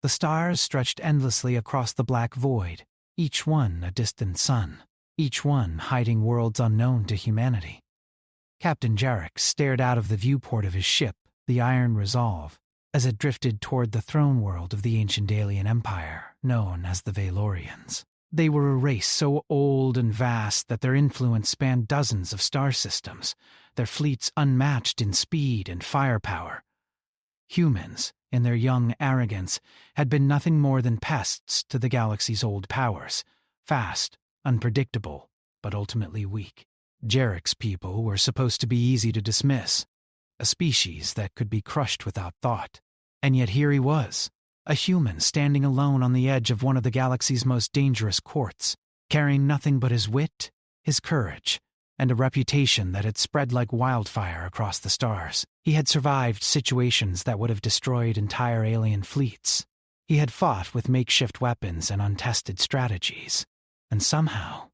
The stars stretched endlessly across the black void, each one a distant sun, each one hiding worlds unknown to humanity. Captain Jarek stared out of the viewport of his ship, the Iron Resolve, as it drifted toward the throne world of the ancient alien empire, known as the Valorians. They were a race so old and vast that their influence spanned dozens of star systems, their fleets unmatched in speed and firepower. Humans, in their young arrogance, had been nothing more than pests to the galaxy's old powers, fast, unpredictable, but ultimately weak. Jarek's people were supposed to be easy to dismiss, a species that could be crushed without thought. And yet here he was, a human standing alone on the edge of one of the galaxy's most dangerous courts, carrying nothing but his wit, his courage, and a reputation that had spread like wildfire across the stars. He had survived situations that would have destroyed entire alien fleets. He had fought with makeshift weapons and untested strategies. And somehow,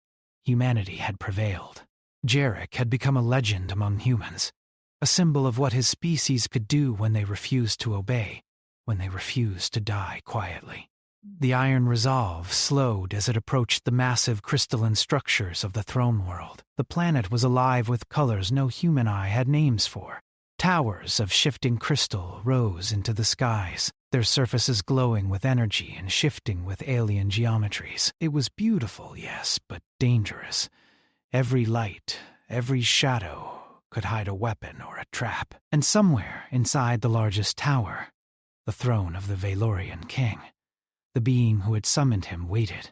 humanity had prevailed. Jarek had become a legend among humans, a symbol of what his species could do when they refused to obey, when they refused to die quietly. The Iron Resolve slowed as it approached the massive crystalline structures of the throne world. The planet was alive with colors no human eye had names for. Towers of shifting crystal rose into the skies, their surfaces glowing with energy and shifting with alien geometries. It was beautiful, yes, but dangerous. Every light, every shadow could hide a weapon or a trap. And somewhere inside the largest tower, the throne of the Valorian king, the being who had summoned him waited.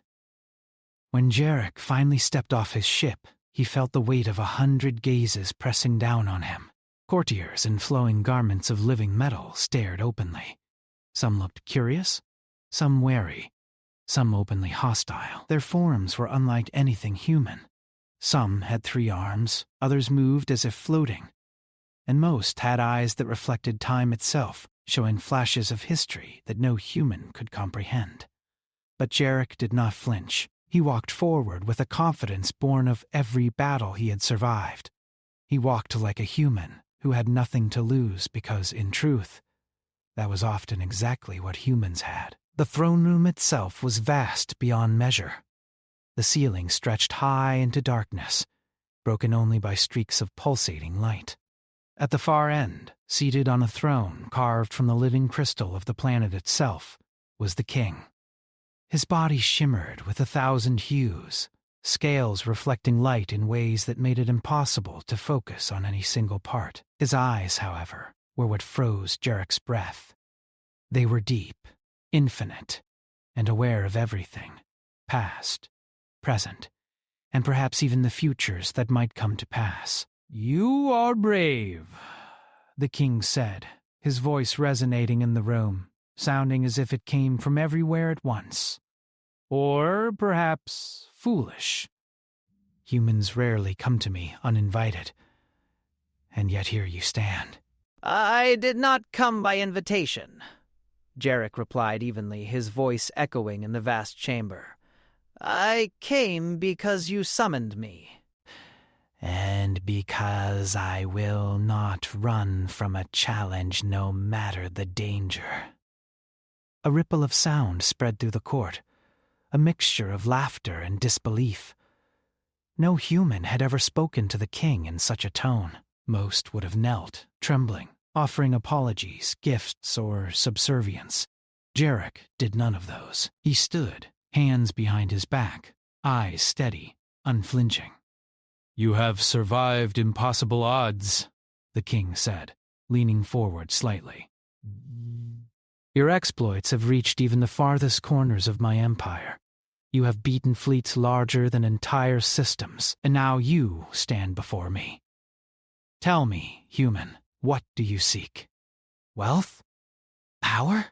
When Jarek finally stepped off his ship, he felt the weight of 100 gazes pressing down on him. Courtiers in flowing garments of living metal stared openly. Some looked curious, some wary, some openly hostile. Their forms were unlike anything human. Some had 3 arms, others moved as if floating, and most had eyes that reflected time itself, showing flashes of history that no human could comprehend. But Jarek did not flinch. He walked forward with a confidence born of every battle he had survived. He walked like a human who had nothing to lose because, in truth, that was often exactly what humans had. The throne room itself was vast beyond measure. The ceiling stretched high into darkness, broken only by streaks of pulsating light. At the far end, seated on a throne carved from the living crystal of the planet itself, was the king. His body shimmered with 1,000 hues, scales reflecting light in ways that made it impossible to focus on any single part. His eyes, however, were what froze Jarek's breath. They were deep, infinite, and aware of everything, past, present, and perhaps even the futures that might come to pass. "You are brave," the king said, his voice resonating in the room, sounding as if it came from everywhere at once. "Or perhaps foolish. Humans rarely come to me uninvited, and yet here you stand." "I did not come by invitation," Jarek replied evenly, his voice echoing in the vast chamber. "I came because you summoned me." "And because I will not run from a challenge no matter the danger." A ripple of sound spread through the court, a mixture of laughter and disbelief. No human had ever spoken to the king in such a tone. Most would have knelt, trembling, offering apologies, gifts, or subservience. Jarek did none of those. He stood, hands behind his back, eyes steady, unflinching. "You have survived impossible odds," the king said, leaning forward slightly. "Your exploits have reached even the farthest corners of my empire. You have beaten fleets larger than entire systems, and now you stand before me. Tell me, human, what do you seek? Wealth? Power?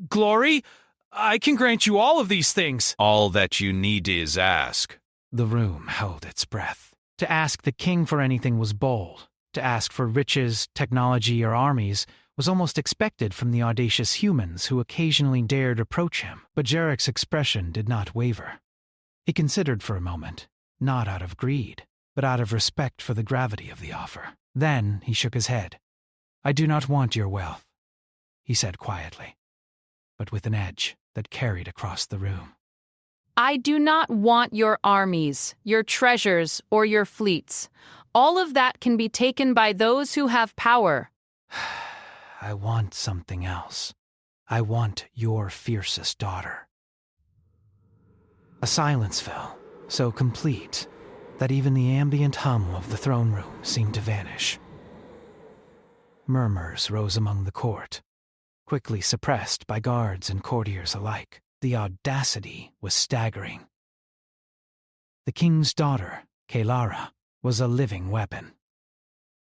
Glory? I can grant you all of these things." "All that you need is ask." The room held its breath. To ask the king for anything was bold. To ask for riches, technology, or armies was almost expected from the audacious humans who occasionally dared approach him. But Jarek's expression did not waver. He considered for a moment, not out of greed, but out of respect for the gravity of the offer. Then he shook his head. "I do not want your wealth," he said quietly. but with an edge that carried across the room. I do not want your armies, your treasures, or your fleets. All of that can be taken by those who have power. I want something else. I want your fiercest daughter. A silence fell, so complete that even the ambient hum of the throne room seemed to vanish. Murmurs rose among the court, quickly suppressed by guards and courtiers alike. The audacity was staggering. The king's daughter, Kalara, was a living weapon.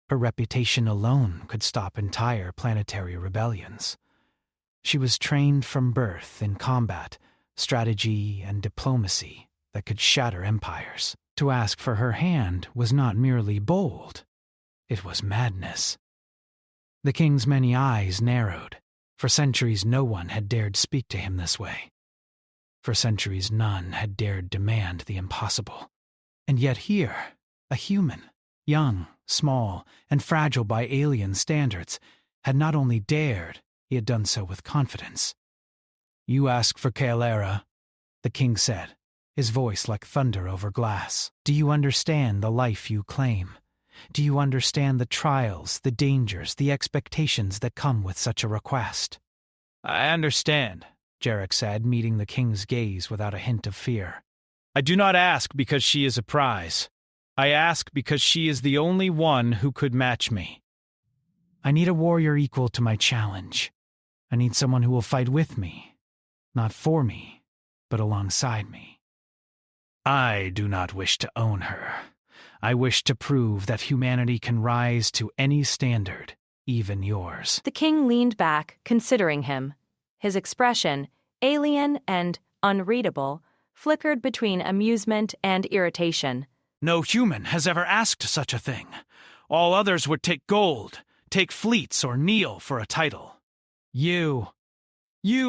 Her reputation alone could stop entire planetary rebellions. She was trained from birth in combat, strategy, and diplomacy that could shatter empires. To ask for her hand was not merely bold, it was madness. The king's many eyes narrowed. For centuries no one had dared speak to him this way. For centuries none had dared demand the impossible. And yet here, a human, young, small, and fragile by alien standards, had not only dared, he had done so with confidence. "You ask for Kalara," the king said, his voice like thunder over glass. "Do you understand the life you claim? Do you understand the trials, the dangers, the expectations that come with such a request?" "I understand," Jarek said, meeting the king's gaze without a hint of fear. "I do not ask because she is a prize. I ask because she is the only one who could match me. I need a warrior equal to my challenge. I need someone who will fight with me, not for me, but alongside me. I do not wish to own her. I wish to prove that humanity can rise to any standard, even yours." The king leaned back, considering him. His expression, alien and unreadable, flickered between amusement and irritation. "No human has ever asked such a thing. All others would take gold, take fleets, or kneel for a title. You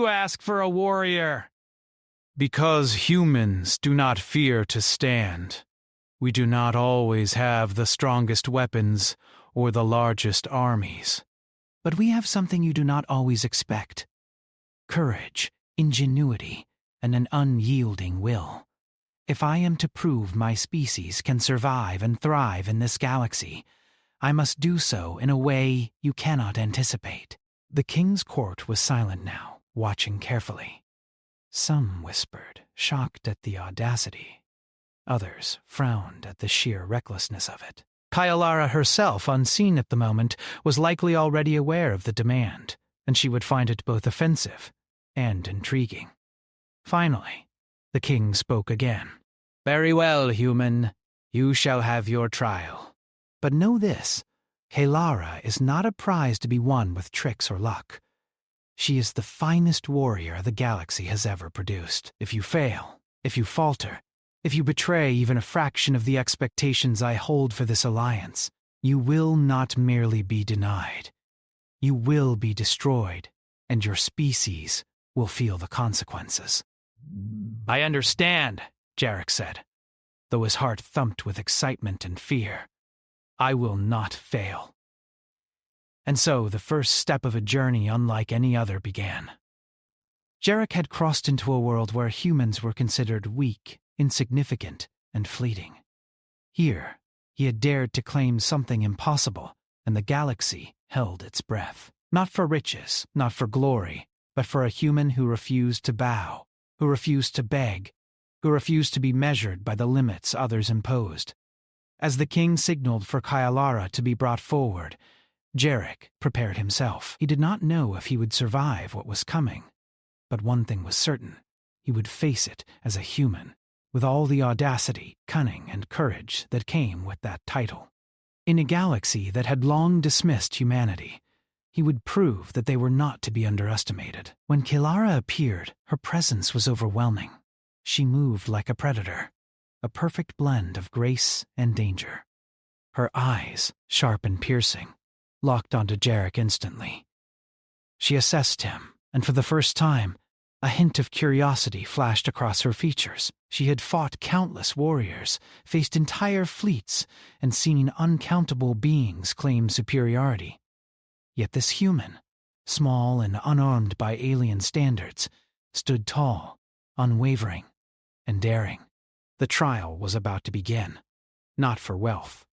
ask for a warrior." "Because humans do not fear to stand. We do not always have the strongest weapons or the largest armies. But we have something you do not always expect. Courage, ingenuity, and an unyielding will. If I am to prove my species can survive and thrive in this galaxy, I must do so in a way you cannot anticipate." The king's court was silent now, watching carefully. Some whispered, shocked at the audacity. Others frowned at the sheer recklessness of it. Kalara herself, unseen at the moment, was likely already aware of the demand, and she would find it both offensive and intriguing. Finally, the king spoke again. "Very well, human. You shall have your trial. But know this, Kalara is not a prize to be won with tricks or luck. She is the finest warrior the galaxy has ever produced. If you fail, if you falter, if you betray even a fraction of the expectations I hold for this alliance, you will not merely be denied. You will be destroyed, and your species will feel the consequences." "I understand," Jarek said, though his heart thumped with excitement and fear. "I will not fail." And so the first step of a journey unlike any other began. Jarek had crossed into a world where humans were considered weak, insignificant, and fleeting. Here, he had dared to claim something impossible, and the galaxy held its breath. Not for riches, not for glory, but for a human who refused to bow, who refused to beg, who refused to be measured by the limits others imposed. As the king signaled for Kalara to be brought forward, Jarek prepared himself. He did not know if he would survive what was coming, but one thing was certain: he would face it as a human, with all the audacity, cunning, and courage that came with that title. In a galaxy that had long dismissed humanity, he would prove that they were not to be underestimated. When Kalara appeared, her presence was overwhelming. She moved like a predator, a perfect blend of grace and danger. Her eyes, sharp and piercing, locked onto Jarek instantly. She assessed him, and for the first time, a hint of curiosity flashed across her features. She had fought countless warriors, faced entire fleets, and seen uncountable beings claim superiority. Yet this human, small and unarmed by alien standards, stood tall, unwavering, and daring. The trial was about to begin, not for wealth,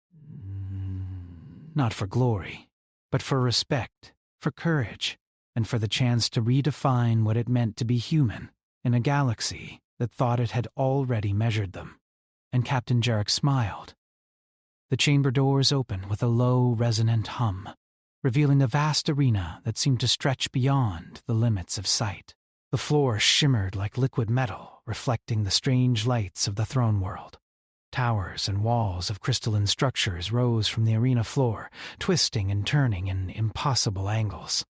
not for glory, but for respect, for courage, and for the chance to redefine what it meant to be human in a galaxy that thought it had already measured them. And Captain Jarek smiled. The chamber doors opened with a low, resonant hum, revealing a vast arena that seemed to stretch beyond the limits of sight. The floor shimmered like liquid metal, reflecting the strange lights of the throne world. Towers and walls of crystalline structures rose from the arena floor, twisting and turning in impossible angles.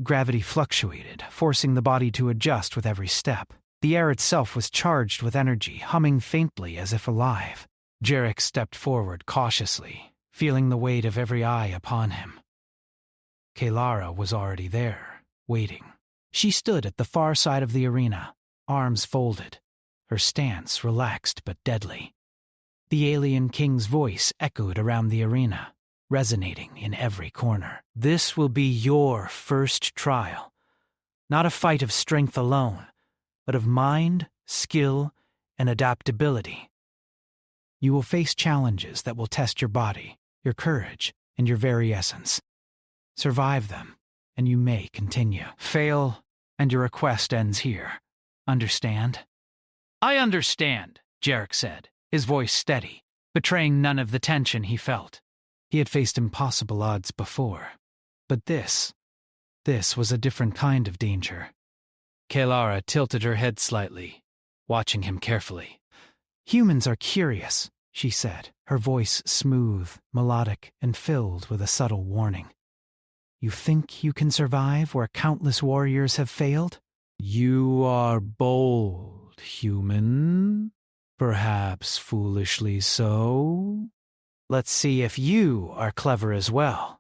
Gravity fluctuated, forcing the body to adjust with every step. The air itself was charged with energy, humming faintly as if alive. Jarek stepped forward cautiously, feeling the weight of every eye upon him. Kalara was already there, waiting. She stood at the far side of the arena, arms folded, her stance relaxed but deadly. The alien king's voice echoed around the arena, resonating in every corner. This will be your first trial. Not a fight of strength alone, but of mind, skill, and adaptability. You will face challenges that will test your body, your courage, and your very essence. Survive them, and you may continue. Fail, and your request ends here. Understand? I understand, Jarek said, his voice steady, betraying none of the tension he felt. He had faced impossible odds before, but this was a different kind of danger. Kalara tilted her head slightly, watching him carefully. Humans are curious, she said, her voice smooth, melodic, and filled with a subtle warning. You think you can survive where countless warriors have failed? You are bold, human. Perhaps foolishly so. Let's see if you are clever as well.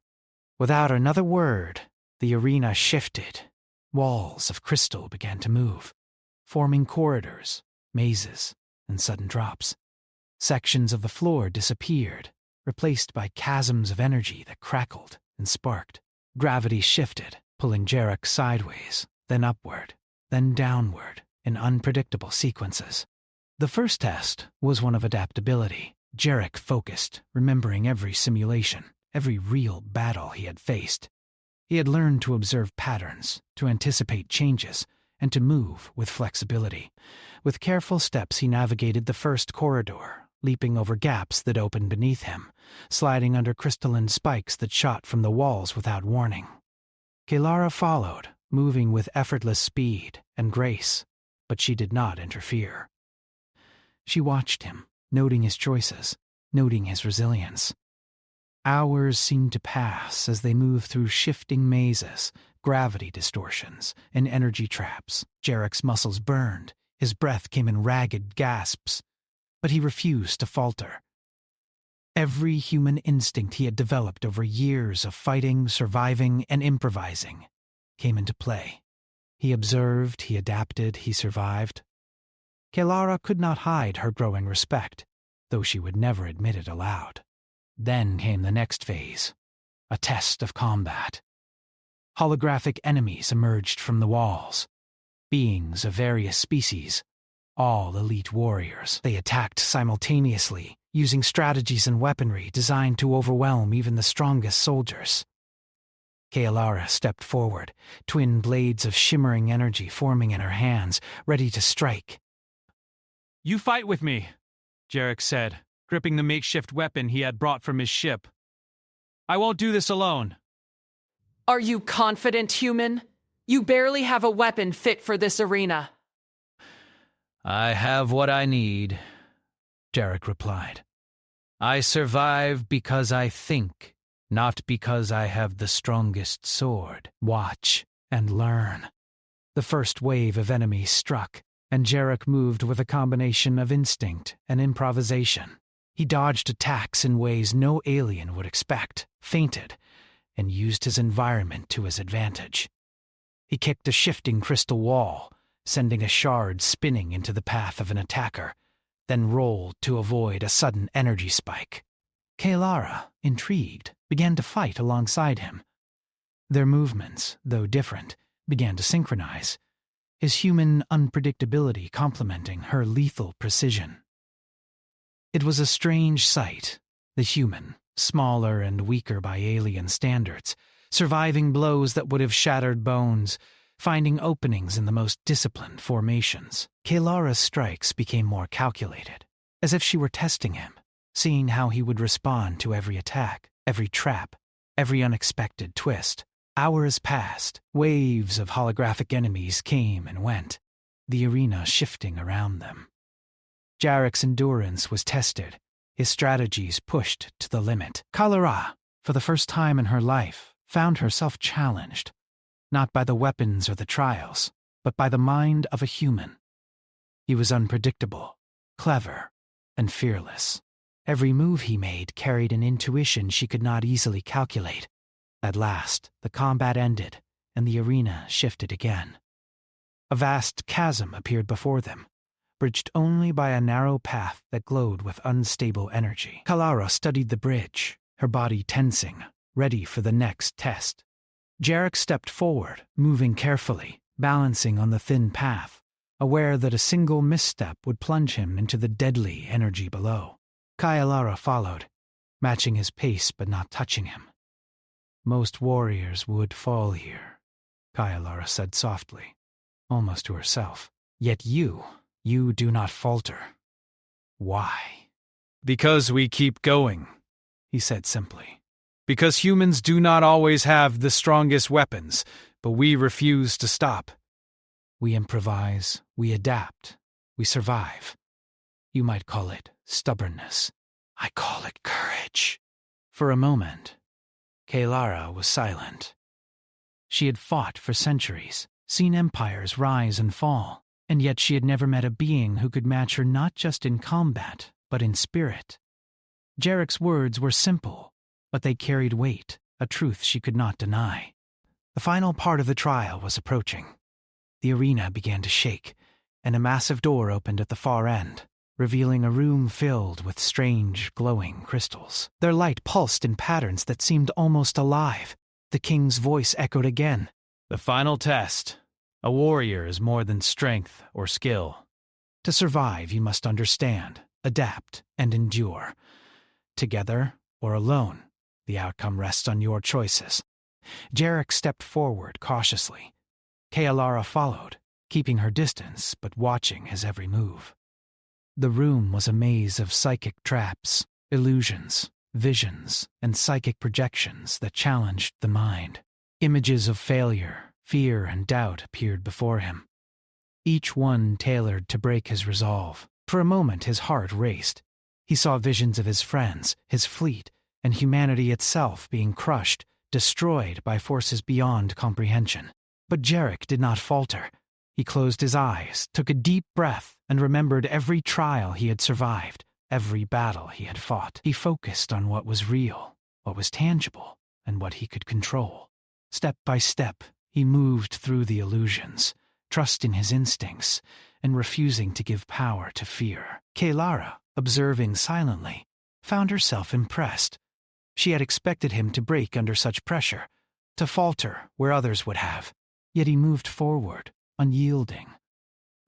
Without another word, the arena shifted. Walls of crystal began to move, forming corridors, mazes, and sudden drops. Sections of the floor disappeared, replaced by chasms of energy that crackled and sparked. Gravity shifted, pulling Jarek sideways, then upward, then downward, in unpredictable sequences. The first test was one of adaptability. Jarek focused, remembering every simulation, every real battle he had faced. He had learned to observe patterns, to anticipate changes, and to move with flexibility. With careful steps he navigated the first corridor, leaping over gaps that opened beneath him, sliding under crystalline spikes that shot from the walls without warning. Kalara followed, moving with effortless speed and grace, but she did not interfere. She watched him, noting his choices, noting his resilience. Hours seemed to pass as they moved through shifting mazes, gravity distortions, and energy traps. Jarek's muscles burned, his breath came in ragged gasps, but he refused to falter. Every human instinct he had developed over years of fighting, surviving, and improvising came into play. He observed, he adapted, he survived. Kalara could not hide her growing respect, though she would never admit it aloud. Then came the next phase, a test of combat. Holographic enemies emerged from the walls, beings of various species, all elite warriors. They attacked simultaneously, using strategies and weaponry designed to overwhelm even the strongest soldiers. Kalara stepped forward, twin blades of shimmering energy forming in her hands, ready to strike. "You fight with me," Jarek said, gripping the makeshift weapon he had brought from his ship. "I won't do this alone." Are you confident, human? You barely have a weapon fit for this arena. "I have what I need," Jarek replied. "I survive because I think, not because I have the strongest sword. Watch and learn." The first wave of enemies struck, and Jarek moved with a combination of instinct and improvisation. He dodged attacks in ways no alien would expect, feinted, and used his environment to his advantage. He kicked a shifting crystal wall, sending a shard spinning into the path of an attacker, then rolled to avoid a sudden energy spike. Kalara, intrigued, began to fight alongside him. Their movements, though different, began to synchronize, his human unpredictability complementing her lethal precision. It was a strange sight, the human, smaller and weaker by alien standards, surviving blows that would have shattered bones, finding openings in the most disciplined formations. Kaelara's strikes became more calculated, as if she were testing him, seeing how he would respond to every attack, every trap, every unexpected twist. Hours passed, waves of holographic enemies came and went, the arena shifting around them. Jarek's endurance was tested, his strategies pushed to the limit. Kaelara, for the first time in her life, found herself challenged, not by the weapons or the trials, but by the mind of a human. He was unpredictable, clever, and fearless. Every move he made carried an intuition she could not easily calculate. At last, the combat ended, and the arena shifted again. A vast chasm appeared before them, bridged only by a narrow path that glowed with unstable energy. Kaelara studied the bridge, her body tensing, ready for the next test. Jarek stepped forward, moving carefully, balancing on the thin path, aware that a single misstep would plunge him into the deadly energy below. Kaelara followed, matching his pace but not touching him. Most warriors would fall here, Kaelara said softly, almost to herself. Yet you do not falter. Why? Because we keep going, He said simply. because humans do not always have the strongest weapons, but we refuse to stop. We improvise, we adapt, we survive. You might call it stubbornness. I call it courage. For a moment, Kaelara was silent. She had fought for centuries, seen empires rise and fall, and yet she had never met a being who could match her not just in combat, but in spirit. Jarek's words were simple, but they carried weight, a truth she could not deny. The final part of the trial was approaching. The arena began to shake, and a massive door opened at the far end, revealing a room filled with strange, glowing crystals. Their light pulsed in patterns that seemed almost alive. The king's voice echoed again. The final test. A warrior is more than strength or skill. To survive, you must understand, adapt, and endure. Together or alone, the outcome rests on your choices. Jarek stepped forward cautiously. Kaelara followed, keeping her distance but watching his every move. The room was a maze of psychic traps, illusions, visions, and psychic projections that challenged the mind. Images of failure, fear, and doubt appeared before him, each one tailored to break his resolve. For a moment his heart raced. He saw visions of his friends, his fleet, and humanity itself being crushed, destroyed by forces beyond comprehension. But Jarek did not falter. He closed his eyes, took a deep breath, and remembered every trial he had survived, every battle he had fought. He focused on what was real, what was tangible, and what he could control. Step by step, he moved through the illusions, trusting his instincts and refusing to give power to fear. Kaelara, observing silently, found herself impressed. She had expected him to break under such pressure, to falter where others would have. Yet he moved forward, unyielding,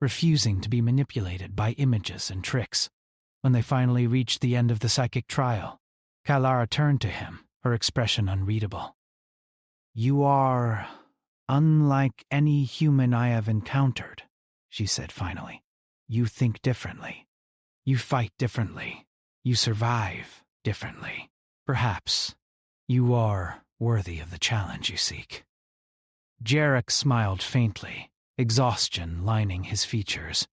refusing to be manipulated by images and tricks. When they finally reached the end of the psychic trial, Kaelara turned to him, her expression unreadable. You are unlike any human I have encountered, she said finally. You think differently. You fight differently. You survive differently. Perhaps you are worthy of the challenge you seek. Jarek smiled faintly, exhaustion lining his features.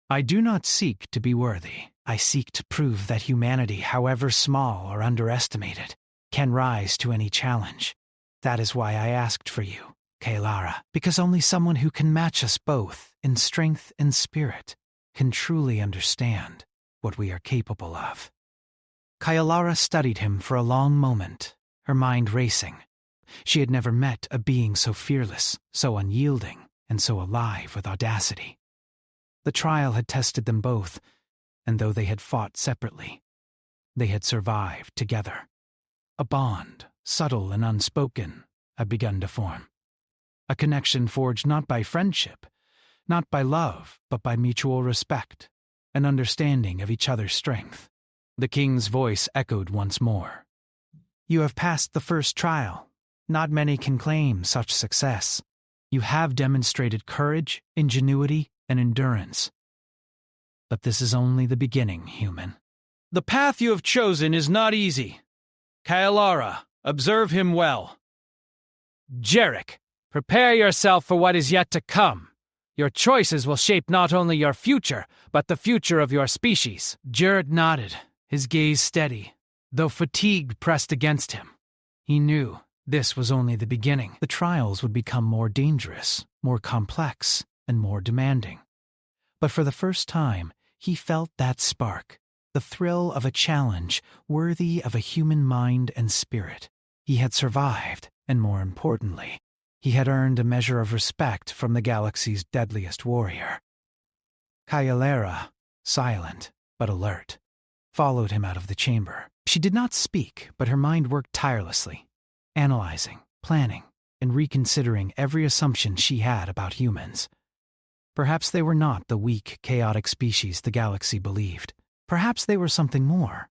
I do not seek to be worthy. I seek to prove that humanity, however small or underestimated, can rise to any challenge. That is why I asked for you, Kaelara, because only someone who can match us both in strength and spirit can truly understand what we are capable of. Kaelara studied him for a long moment, her mind racing. She had never met a being so fearless, so unyielding, and so alive with audacity. The trial had tested them both, and though they had fought separately, they had survived together. A bond, subtle and unspoken, had begun to form. A connection forged not by friendship, not by love, but by mutual respect, an understanding of each other's strength. The king's voice echoed once more. You have passed the first trial. Not many can claim such success. You have demonstrated courage, ingenuity, and endurance. But this is only the beginning, human. The path you have chosen is not easy. Kailara, observe him well. Jarek, prepare yourself for what is yet to come. Your choices will shape not only your future, but the future of your species. Jarek nodded, his gaze steady, though fatigue pressed against him. He knew this was only the beginning. The trials would become more dangerous, more complex, and more demanding. But for the first time, he felt that spark, the thrill of a challenge worthy of a human mind and spirit. He had survived, and more importantly, he had earned a measure of respect from the galaxy's deadliest warrior. Kailara, silent but alert, followed him out of the chamber. She did not speak, but her mind worked tirelessly, analyzing, planning, and reconsidering every assumption she had about humans. Perhaps they were not the weak, chaotic species the galaxy believed. Perhaps they were something more.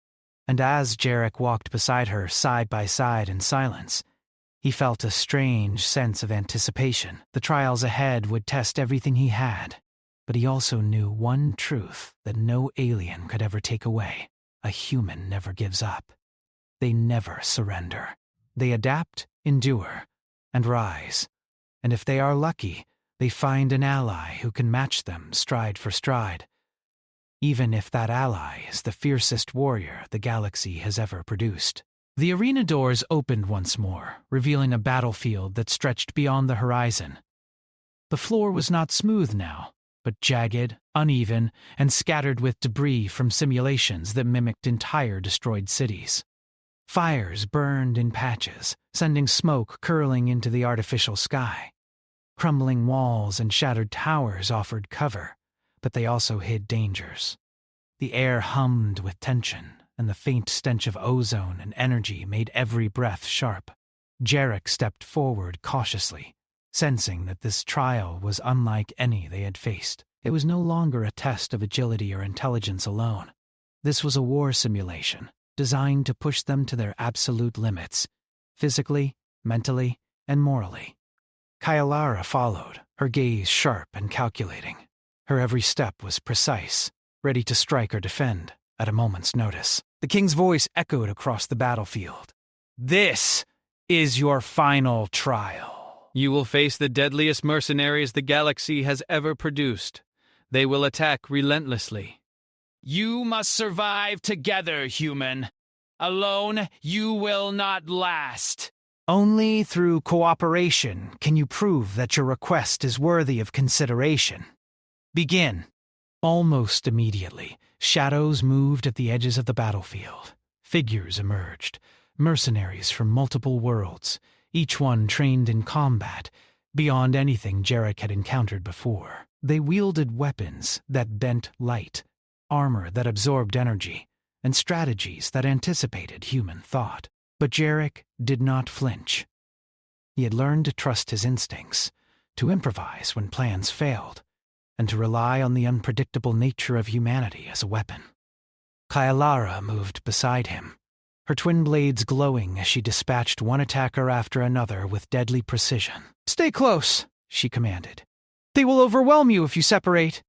And as Jarek walked beside her side by side in silence, he felt a strange sense of anticipation. The trials ahead would test everything he had, but he also knew one truth that no alien could ever take away. A human never gives up. They never surrender. They adapt, endure, and rise. And if they are lucky, they find an ally who can match them stride for stride, even if that ally is the fiercest warrior the galaxy has ever produced. The arena doors opened once more, revealing a battlefield that stretched beyond the horizon. The floor was not smooth now, but jagged, uneven, and scattered with debris from simulations that mimicked entire destroyed cities. Fires burned in patches, sending smoke curling into the artificial sky. Crumbling walls and shattered towers offered cover, but they also hid dangers. The air hummed with tension, and the faint stench of ozone and energy made every breath sharp. Jarek stepped forward cautiously, sensing that this trial was unlike any they had faced. It was no longer a test of agility or intelligence alone. This was a war simulation, designed to push them to their absolute limits, physically, mentally, and morally. Kailara followed, her gaze sharp and calculating. Her every step was precise, ready to strike or defend at a moment's notice. The king's voice echoed across the battlefield. This is your final trial. You will face the deadliest mercenaries the galaxy has ever produced. They will attack relentlessly. You must survive together, human. Alone, you will not last. Only through cooperation can you prove that your request is worthy of consideration. Begin. Almost immediately, shadows moved at the edges of the battlefield. Figures emerged, mercenaries from multiple worlds, each one trained in combat, beyond anything Jarek had encountered before. They wielded weapons that bent light, armor that absorbed energy, and strategies that anticipated human thought. But Jarek did not flinch. He had learned to trust his instincts, to improvise when plans failed, and to rely on the unpredictable nature of humanity as a weapon. Kailara moved beside him, her twin blades glowing as she dispatched one attacker after another with deadly precision. "Stay close," she commanded. "They will overwhelm you if you separate."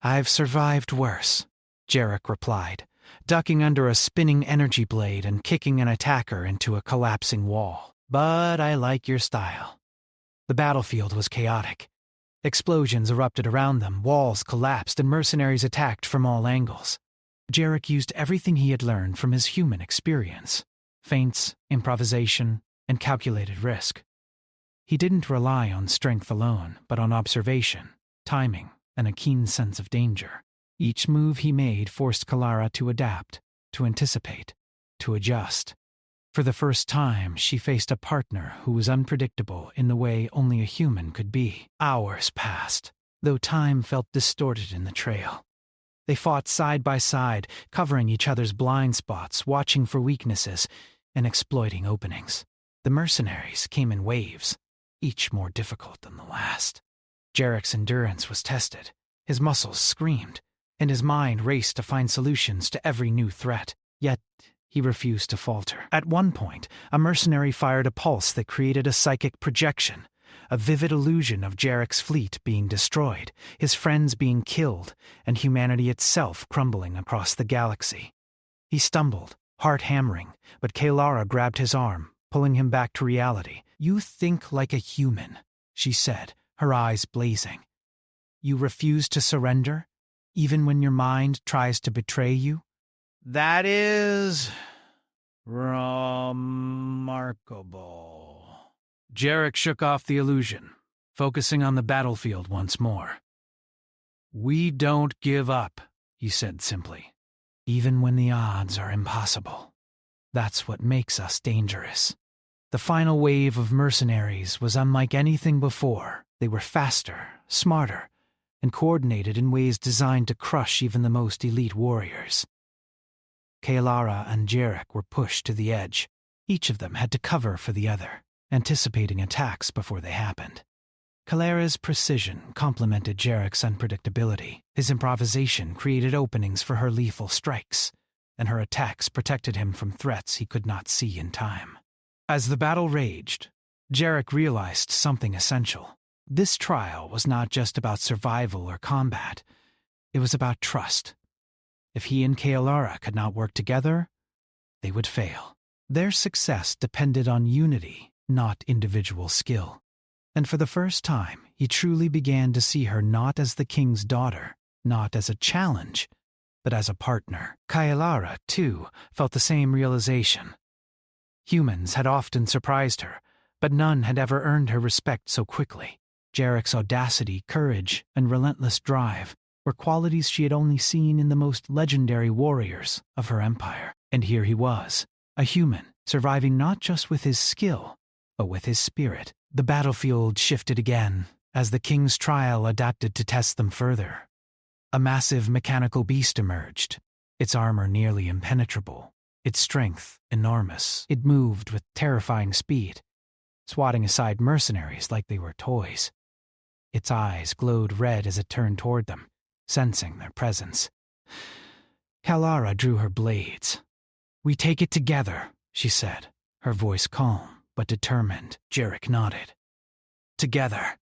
"I've survived worse," Jarek replied, ducking under a spinning energy blade and kicking an attacker into a collapsing wall. "But I like your style." The battlefield was chaotic. Explosions erupted around them, walls collapsed, and mercenaries attacked from all angles. Jarek used everything he had learned from his human experience: feints, improvisation, and calculated risk. He didn't rely on strength alone, but on observation, timing, and a keen sense of danger. Each move he made forced Kailara to adapt, to anticipate, to adjust. For the first time, she faced a partner who was unpredictable in the way only a human could be. Hours passed, though time felt distorted in the trail. They fought side by side, covering each other's blind spots, watching for weaknesses, and exploiting openings. The mercenaries came in waves, each more difficult than the last. Jarek's endurance was tested, his muscles screamed, and his mind raced to find solutions to every new threat. Yet, he refused to falter. At one point, a mercenary fired a pulse that created a psychic projection, a vivid illusion of Jarek's fleet being destroyed, his friends being killed, and humanity itself crumbling across the galaxy. He stumbled, heart hammering, but Kaelara grabbed his arm, pulling him back to reality. "You think like a human," she said, her eyes blazing. "You refuse to surrender, even when your mind tries to betray you?" That is remarkable. Jarek shook off the illusion, focusing on the battlefield once more. "We don't give up," he said simply. "Even when the odds are impossible. That's what makes us dangerous." The final wave of mercenaries was unlike anything before. They were faster, smarter, and coordinated in ways designed to crush even the most elite warriors. Kaelara and Jarek were pushed to the edge. Each of them had to cover for the other, anticipating attacks before they happened. Kalera's precision complemented Jarek's unpredictability. His improvisation created openings for her lethal strikes, and her attacks protected him from threats he could not see in time. As the battle raged, Jarek realized something essential. This trial was not just about survival or combat. It was about trust. If he and Kaelara could not work together, they would fail. Their success depended on unity, not individual skill. And for the first time, he truly began to see her not as the king's daughter, not as a challenge, but as a partner. Kaelara, too, felt the same realization. Humans had often surprised her, but none had ever earned her respect so quickly. Jarek's audacity, courage, and relentless drive were qualities she had only seen in the most legendary warriors of her empire. And here he was, a human, surviving not just with his skill, but with his spirit. The battlefield shifted again, as the king's trial adapted to test them further. A massive mechanical beast emerged, its armor nearly impenetrable, its strength enormous. It moved with terrifying speed, swatting aside mercenaries like they were toys. Its eyes glowed red as it turned toward them, sensing their presence. Kaelara drew her blades. "We take it together," she said, her voice calm but determined. Jarek nodded. Together.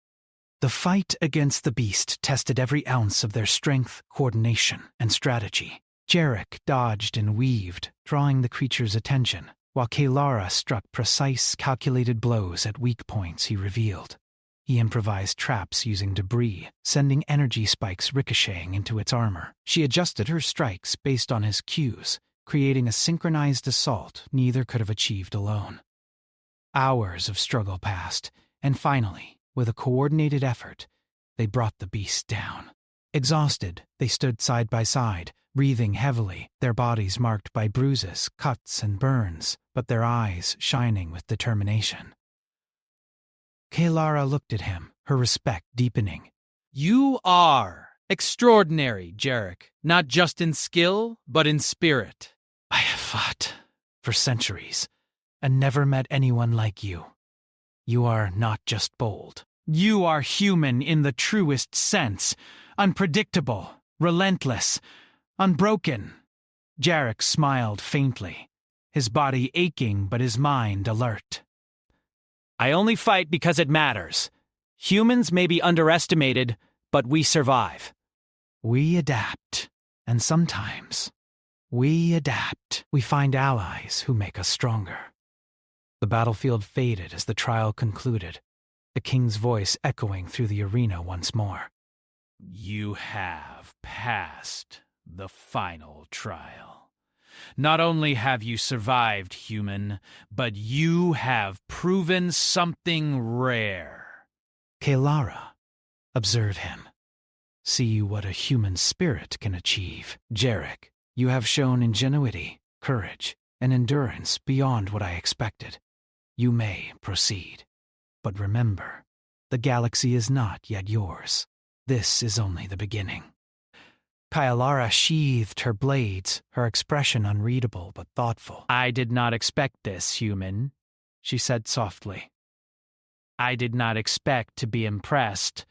The fight against the beast tested every ounce of their strength, coordination, and strategy. Jarek dodged and weaved, drawing the creature's attention, while Kaelara struck precise, calculated blows at weak points he revealed. He improvised traps using debris, sending energy spikes ricocheting into its armor. She adjusted her strikes based on his cues, creating a synchronized assault neither could have achieved alone. Hours of struggle passed, and finally, with a coordinated effort, they brought the beast down. Exhausted, they stood side by side, breathing heavily, their bodies marked by bruises, cuts, and burns, but their eyes shining with determination. Kaelara looked at him, her respect deepening. "You are extraordinary, Jarek, not just in skill, but in spirit." "I have fought for centuries, and never met anyone like you. You are not just bold. You are human in the truest sense, unpredictable, relentless, unbroken." Jarek smiled faintly, his body aching but his mind alert. "I only fight because it matters. Humans may be underestimated, but we survive." "We adapt, and sometimes we adapt. We find allies who make us stronger." The battlefield faded as the trial concluded, the king's voice echoing through the arena once more. "You have passed the final trial. Not only have you survived, human, but you have proven something rare." Kaelara, observe him. See what a human spirit can achieve. Jarek, you have shown ingenuity, courage, and endurance beyond what I expected. You may proceed. But remember, the galaxy is not yet yours. This is only the beginning. Kaelara sheathed her blades, her expression unreadable but thoughtful. "I did not expect this, human. she said softly. I did not expect to be impressed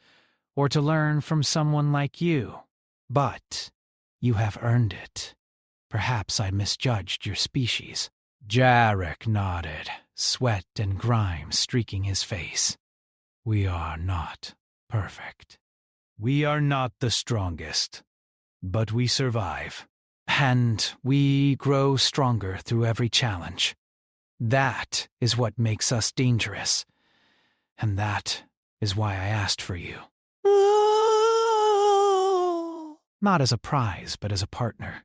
or to learn from someone like you, but you have earned it. Perhaps I misjudged your species. Jarek nodded, sweat and grime streaking his face. We are not perfect. We are not the strongest, but we survive. And we grow stronger through every challenge. That is what makes us dangerous. And that is why I asked for you. Not as a prize, but as a partner.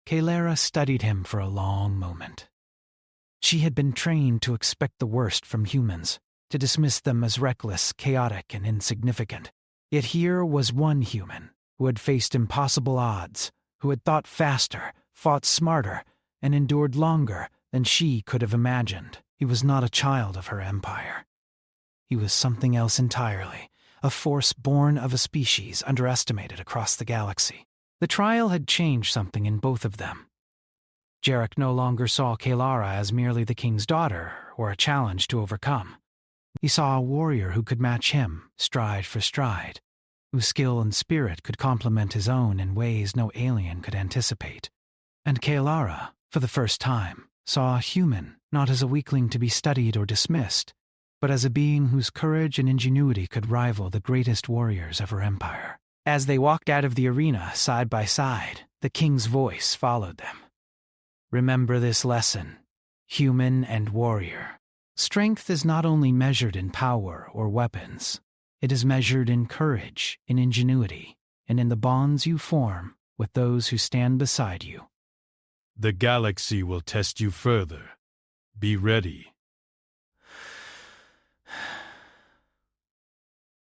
Kalara studied him for a long moment. She had been trained to expect the worst from humans, to dismiss them as reckless, chaotic, and insignificant. Yet here was one human who had faced impossible odds, who had thought faster, fought smarter, and endured longer than she could have imagined. He was not a child of her empire. He was something else entirely, a force born of a species underestimated across the galaxy. The trial had changed something in both of them. Jarek no longer saw Kalara as merely the king's daughter or a challenge to overcome. He saw a warrior who could match him, stride for stride, whose skill and spirit could complement his own in ways no alien could anticipate. And Kalara, for the first time, saw a human not as a weakling to be studied or dismissed, but as a being whose courage and ingenuity could rival the greatest warriors of her empire. As they walked out of the arena side by side, the king's voice followed them. Remember this lesson, human and warrior. Strength is not only measured in power or weapons. It is measured in courage, in ingenuity, and in the bonds you form with those who stand beside you. The galaxy will test you further. Be ready.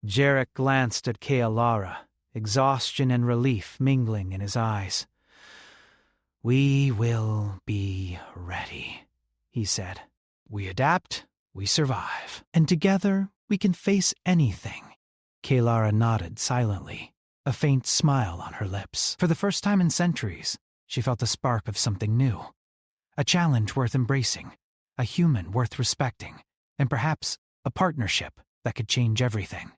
Jarek glanced at Kalara, exhaustion and relief mingling in his eyes. We will be ready, he said. We adapt, we survive, and together we can face anything. Kalara nodded silently, a faint smile on her lips. For the first time in centuries, she felt a spark of something new. A challenge worth embracing, a human worth respecting, and perhaps a partnership that could change everything.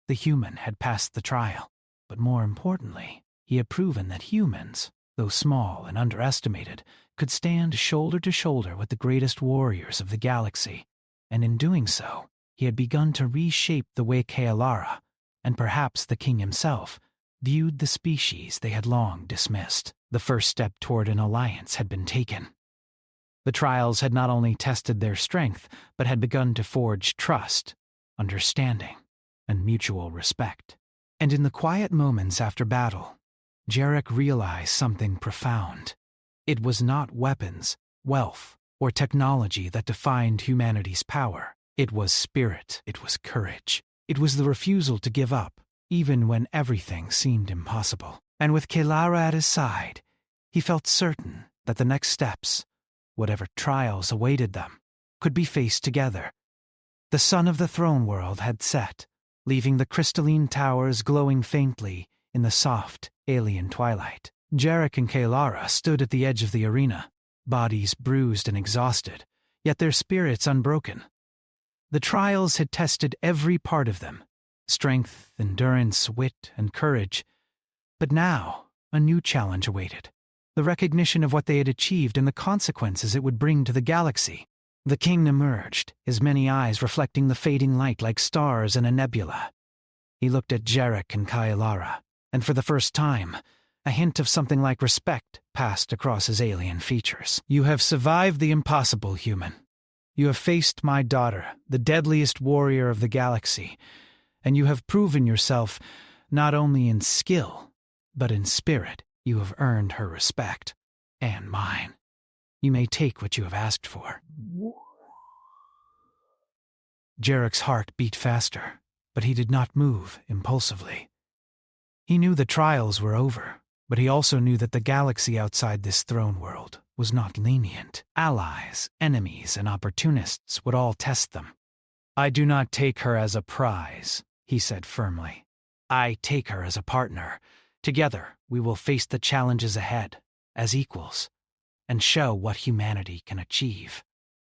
The human had passed the trial, but more importantly, he had proven that humans, though small and underestimated, could stand shoulder to shoulder with the greatest warriors of the galaxy, and in doing so, he had begun to reshape the way Kalara, and perhaps the king himself, viewed the species they had long dismissed. The first step toward an alliance had been taken. The trials had not only tested their strength, but had begun to forge trust, understanding, and mutual respect. And in the quiet moments after battle, Jarek realized something profound. It was not weapons, wealth, or technology that defined humanity's power. It was spirit, it was courage. It was the refusal to give up, even when everything seemed impossible. And with Kalara at his side, he felt certain that the next steps, whatever trials awaited them, could be faced together. The sun of the throne world had set, leaving the crystalline towers glowing faintly in the soft, alien twilight. Jarek and Kalara stood at the edge of the arena, bodies bruised and exhausted, yet their spirits unbroken. The trials had tested every part of them, strength, endurance, wit, and courage. But now, a new challenge awaited, the recognition of what they had achieved and the consequences it would bring to the galaxy. The king emerged, his many eyes reflecting the fading light like stars in a nebula. He looked at Jarek and Kalara, and for the first time, a hint of something like respect passed across his alien features. You have survived the impossible, human. You have faced my daughter, the deadliest warrior of the galaxy, and you have proven yourself not only in skill, but in spirit. You have earned her respect, and mine. You may take what you have asked for. Jarek's heart beat faster, but he did not move impulsively. He knew the trials were over, but he also knew that the galaxy outside this throne world was not lenient. Allies, enemies, and opportunists would all test them. I do not take her as a prize, he said firmly. I take her as a partner. Together, we will face the challenges ahead, as equals, and show what humanity can achieve.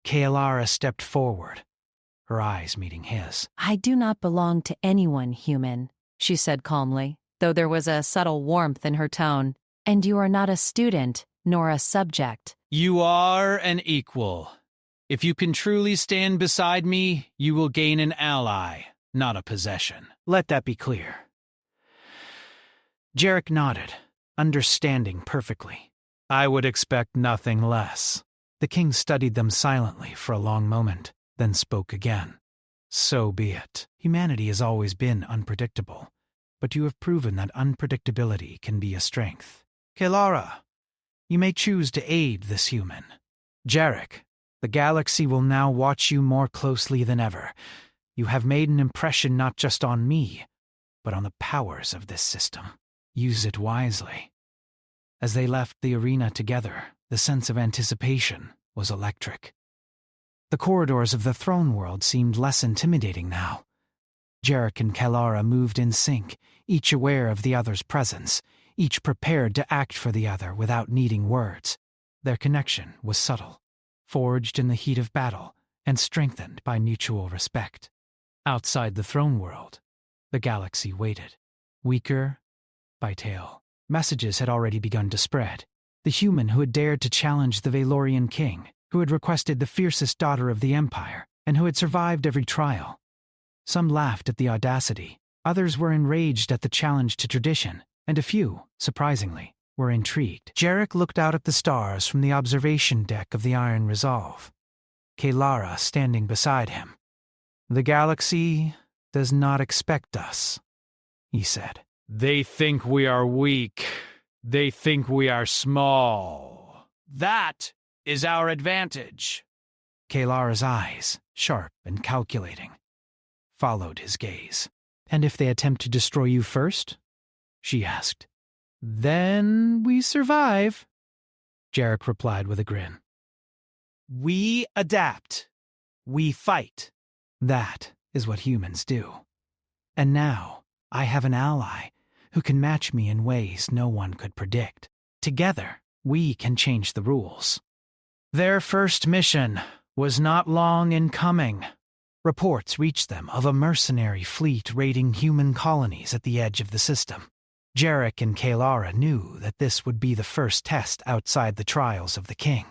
Kaelara stepped forward, her eyes meeting his. I do not belong to anyone, human, she said calmly, though there was a subtle warmth in her tone. And you are not a student, nor a subject. You are an equal. If you can truly stand beside me, you will gain an ally, not a possession. Let that be clear. Jarek nodded, understanding perfectly. I would expect nothing less. The king studied them silently for a long moment, then spoke again. So be it. Humanity has always been unpredictable, but you have proven that unpredictability can be a strength. Kaelara, you may choose to aid this human. Jarek, the galaxy will now watch you more closely than ever. You have made an impression not just on me, but on the powers of this system. Use it wisely. As they left the arena together, the sense of anticipation was electric. The corridors of the throne world seemed less intimidating now. Jarek and Kaelara moved in sync, each aware of the other's presence, each prepared to act for the other without needing words. Their connection was subtle, forged in the heat of battle, and strengthened by mutual respect. Outside the throne world, the galaxy waited. Weaker by tale, messages had already begun to spread. The human who had dared to challenge the Valorian king, who had requested the fiercest daughter of the Empire, and who had survived every trial. Some laughed at the audacity, others were enraged at the challenge to tradition, and a few, surprisingly, were intrigued. Jarek looked out at the stars from the observation deck of the Iron Resolve, Kaelara standing beside him. The galaxy does not expect us, he said. They think we are weak. They think we are small. That is our advantage. Kaelara's eyes, sharp and calculating, followed his gaze. And if they attempt to destroy you first? She asked. Then we survive, Jarek replied with a grin. We adapt. We fight. That is what humans do. And now I have an ally who can match me in ways no one could predict. Together, we can change the rules. Their first mission was not long in coming. Reports reached them of a mercenary fleet raiding human colonies at the edge of the system. Jarek and Kaelara knew that this would be the first test outside the trials of the king.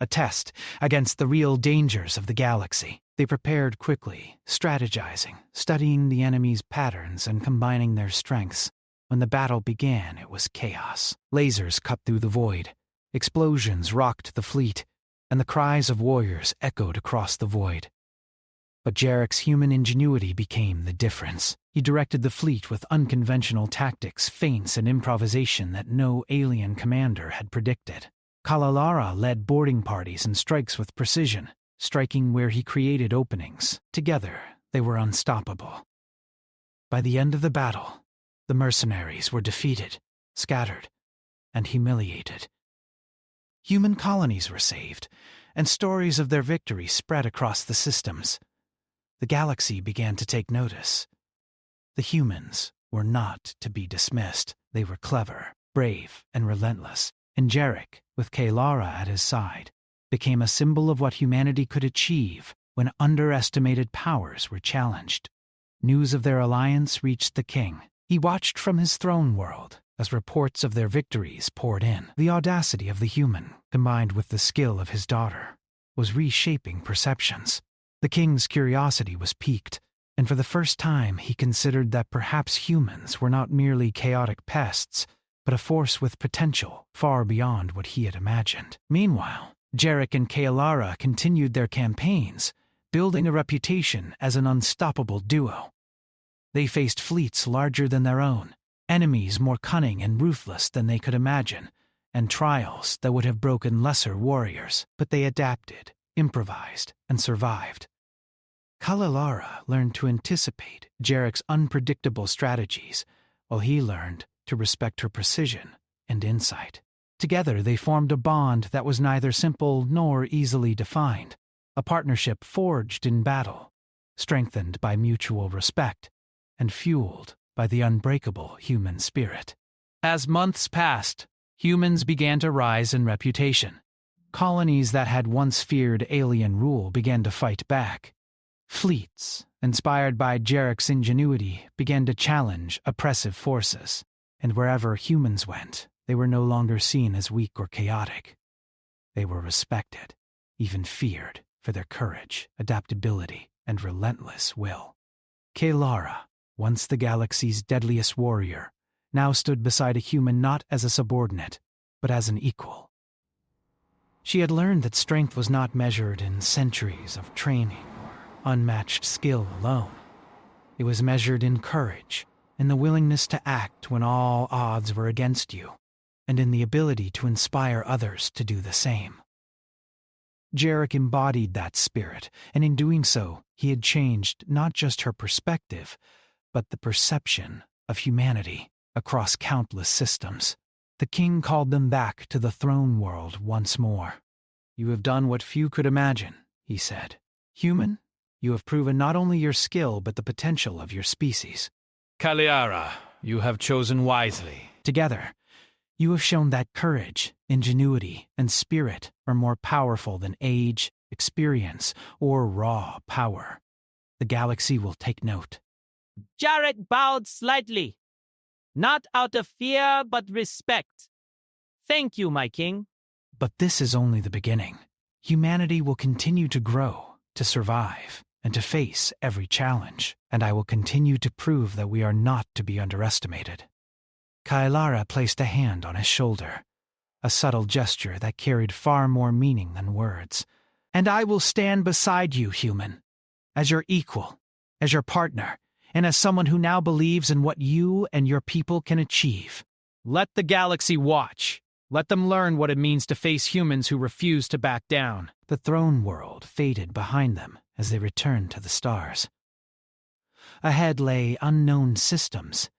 A test against the real dangers of the galaxy. They prepared quickly, strategizing, studying the enemy's patterns and combining their strengths. When the battle began, it was chaos. Lasers cut through the void. Explosions rocked the fleet, and the cries of warriors echoed across the void. But Jarek's human ingenuity became the difference. He directed the fleet with unconventional tactics, feints, and improvisation that no alien commander had predicted. Kaelara led boarding parties and strikes with precision, striking where he created openings. Together, they were unstoppable. By the end of the battle, the mercenaries were defeated, scattered, and humiliated. Human colonies were saved, and stories of their victory spread across the systems. The galaxy began to take notice. The humans were not to be dismissed. They were clever, brave, and relentless, and Jarek, with Kaelara at his side, became a symbol of what humanity could achieve when underestimated powers were challenged. News of their alliance reached the king. He watched from his throne world as reports of their victories poured in. The audacity of the human, combined with the skill of his daughter, was reshaping perceptions. The king's curiosity was piqued, and for the first time he considered that perhaps humans were not merely chaotic pests, but a force with potential far beyond what he had imagined. Meanwhile, Jarek and Kaelara continued their campaigns, building a reputation as an unstoppable duo. They faced fleets larger than their own, enemies more cunning and ruthless than they could imagine, and trials that would have broken lesser warriors, but they adapted, improvised, and survived. Kaelara learned to anticipate Jarek's unpredictable strategies, while he learned to respect her precision and insight. Together they formed a bond that was neither simple nor easily defined, a partnership forged in battle, strengthened by mutual respect, and fueled by the unbreakable human spirit. As months passed, humans began to rise in reputation. Colonies that had once feared alien rule began to fight back. Fleets, inspired by Jarek's ingenuity, began to challenge oppressive forces, and wherever humans went, they were no longer seen as weak or chaotic. They were respected, even feared, for their courage, adaptability, and relentless will. Kalara, once the galaxy's deadliest warrior, now stood beside a human not as a subordinate, but as an equal. She had learned that strength was not measured in centuries of training or unmatched skill alone. It was measured in courage, in the willingness to act when all odds were against you, and in the ability to inspire others to do the same. Jarek embodied that spirit, and in doing so, he had changed not just her perspective, but the perception of humanity across countless systems. The king called them back to the throne world once more. "You have done what few could imagine," he said. "Human, you have proven not only your skill but the potential of your species. Kaliara, you have chosen wisely. Together, you have shown that courage, ingenuity, and spirit are more powerful than age, experience, or raw power. The galaxy will take note." Jarek bowed slightly. "Not out of fear, but respect. Thank you, my king." But this is only the beginning. Humanity will continue to grow, to survive, and to face every challenge, and I will continue to prove that we are not to be underestimated. Kailara placed a hand on his shoulder, a subtle gesture that carried far more meaning than words. "And I will stand beside you, human, as your equal, as your partner, and as someone who now believes in what you and your people can achieve." Let the galaxy watch. Let them learn what it means to face humans who refuse to back down. The throne world faded behind them as they returned to the stars. Ahead lay unknown systems,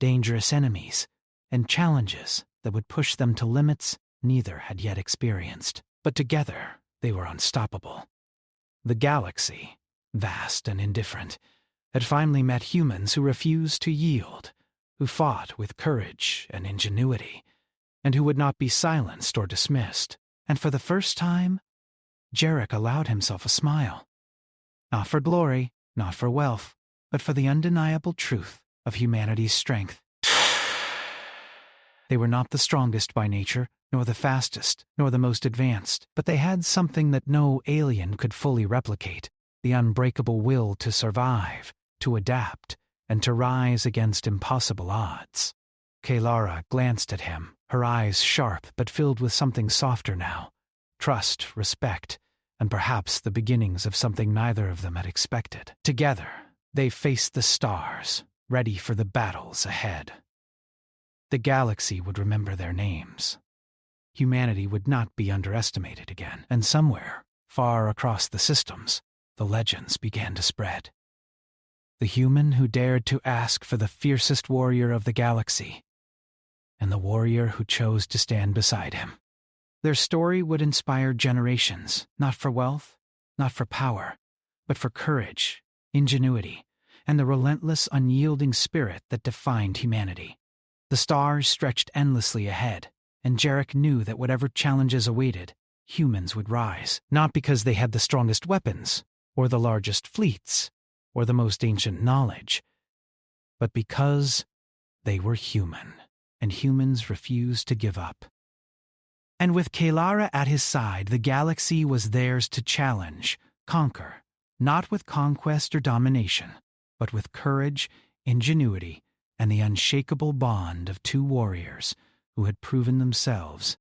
dangerous enemies, and challenges that would push them to limits neither had yet experienced. But together, they were unstoppable. The galaxy, vast and indifferent, had finally met humans who refused to yield, who fought with courage and ingenuity, and who would not be silenced or dismissed. And for the first time, Jarek allowed himself a smile. Not for glory, not for wealth, but for the undeniable truth of humanity's strength. They were not the strongest by nature, nor the fastest, nor the most advanced, but they had something that no alien could fully replicate: the unbreakable will to survive, to adapt, and to rise against impossible odds. Kalara glanced at him, her eyes sharp but filled with something softer now: trust, respect, and perhaps the beginnings of something neither of them had expected. Together, they faced the stars, ready for the battles ahead. The galaxy would remember their names. Humanity would not be underestimated again, and somewhere, far across the systems, the legends began to spread. The human who dared to ask for the fiercest warrior of the galaxy, and the warrior who chose to stand beside him. Their story would inspire generations, not for wealth, not for power, but for courage, ingenuity, and the relentless, unyielding spirit that defined humanity. The stars stretched endlessly ahead, and Jarek knew that whatever challenges awaited, humans would rise, not because they had the strongest weapons, or the largest fleets, or the most ancient knowledge, but because they were human, and humans refused to give up. And with Kalara at his side, the galaxy was theirs to challenge, conquer, not with conquest or domination, but with courage, ingenuity, and the unshakable bond of two warriors who had proven themselves